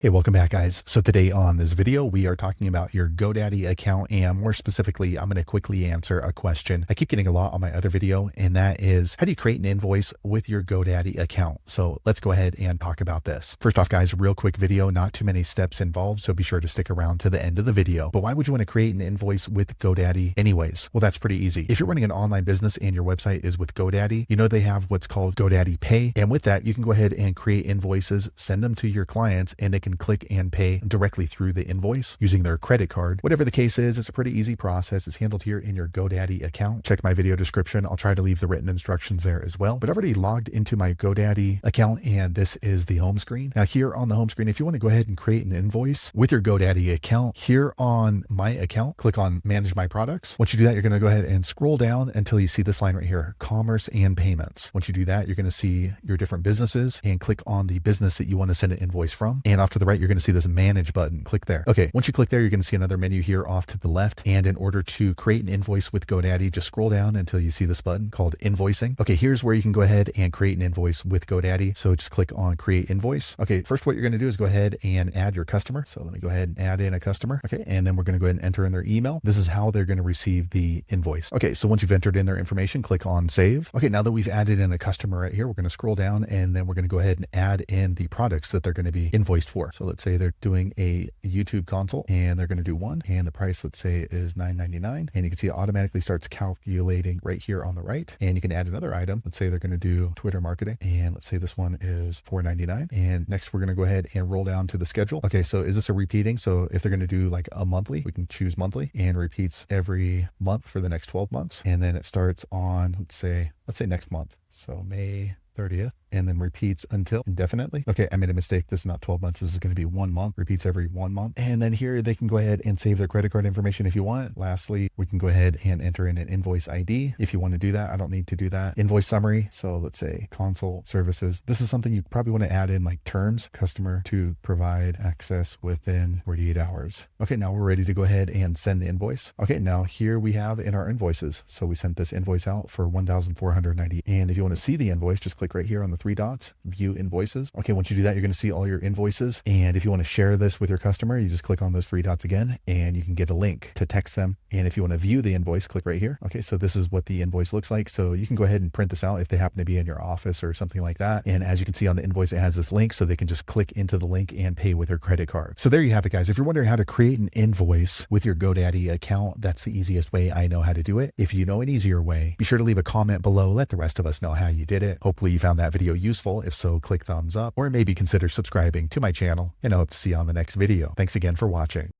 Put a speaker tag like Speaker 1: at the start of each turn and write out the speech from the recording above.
Speaker 1: Hey, welcome back guys. So today on this video, we are talking about your GoDaddy account, and more specifically, I'm going to quickly answer a question I keep getting a lot on my other video, and that is, how do you create an invoice with your GoDaddy account? So let's go ahead and talk about this. First off guys, real quick video, not too many steps involved, so be sure to stick around to the end of the video. But why would you want to create an invoice with GoDaddy anyways? Well, that's pretty easy. If you're running an online business and your website is with GoDaddy, you know they have what's called GoDaddy Pay. And with that, you can go ahead and create invoices, send them to your clients, and they can click and pay directly through the invoice using their credit card. Whatever the case is, it's a pretty easy process. It's handled here in your GoDaddy account. Check my video description. I'll try to leave the written instructions there as well. But I've already logged into my GoDaddy account, and this is the home screen. Now here on the home screen, if you want to go ahead and create an invoice with your GoDaddy account, here on my account, click on Manage My Products. Once you do that, you're going to go ahead and scroll down until you see this line right here, Commerce and Payments. Once you do that, you're going to see your different businesses and click on the business that you want to send an invoice from. And off to the right, you're going to see this Manage button. Click there. Okay, once you click there, you're going to see another menu here off to the left. And in order to create an invoice with GoDaddy, just scroll down until you see this button called Invoicing. Okay, here's where you can go ahead and create an invoice with GoDaddy. So just click on Create Invoice. Okay, first what you're going to do is go ahead and add your customer. So let me go ahead and add in a customer. Okay, and then we're going to go ahead and enter in their email. This is how they're going to receive the invoice. Okay, so once you've entered in their information, click on Save. Okay, now that we've added in a customer right here, we're going to scroll down and then we're going to go ahead and add in the products that they're going to be invoiced for. So let's say they're doing a YouTube console and they're going to do one, and the price, let's say, is $9.99, and you can see it automatically starts calculating right here on the right. And you can add another item. Let's say they're going to do Twitter marketing, and let's say this one is $4.99. And next we're going to go ahead and roll down to the schedule. Okay, so is this a repeating? So if they're going to do like a monthly, we can choose monthly, and repeats every month for the next 12 months. And then it starts on, let's say next month. So May 30th, and then repeats until indefinitely. Okay, I made a mistake. This is not 12 months. This is going to be 1 month. Repeats every 1 month. And then here they can go ahead and save their credit card information if you want. Lastly, we can go ahead and enter in an invoice ID if you want to do that. I don't need to do that. Invoice summary. So let's say console services. This is something you probably want to add in, like terms, customer to provide access within 48 hours. Okay, now we're ready to go ahead and send the invoice. Okay, now here we have in our invoices. So we sent this invoice out for $1,490. And if you want to see the invoice, just click right here on the three dots, view invoices. Okay, once you do that, you're going to see all your invoices. And if you want to share this with your customer, you just click on those three dots again, and you can get a link to text them. And if you want to view the invoice, click right here. Okay, so this is what the invoice looks like. So you can go ahead and print this out if they happen to be in your office or something like that. And as you can see on the invoice, it has this link, so they can just click into the link and pay with their credit card. So there you have it, guys. If you're wondering how to create an invoice with your GoDaddy account, that's the easiest way I know how to do it. If you know an easier way, be sure to leave a comment below. Let the rest of us know how you did it. Hopefully you found that video useful. If so, click thumbs up, or maybe consider subscribing to my channel, and I hope to see you on the next video. Thanks again for watching.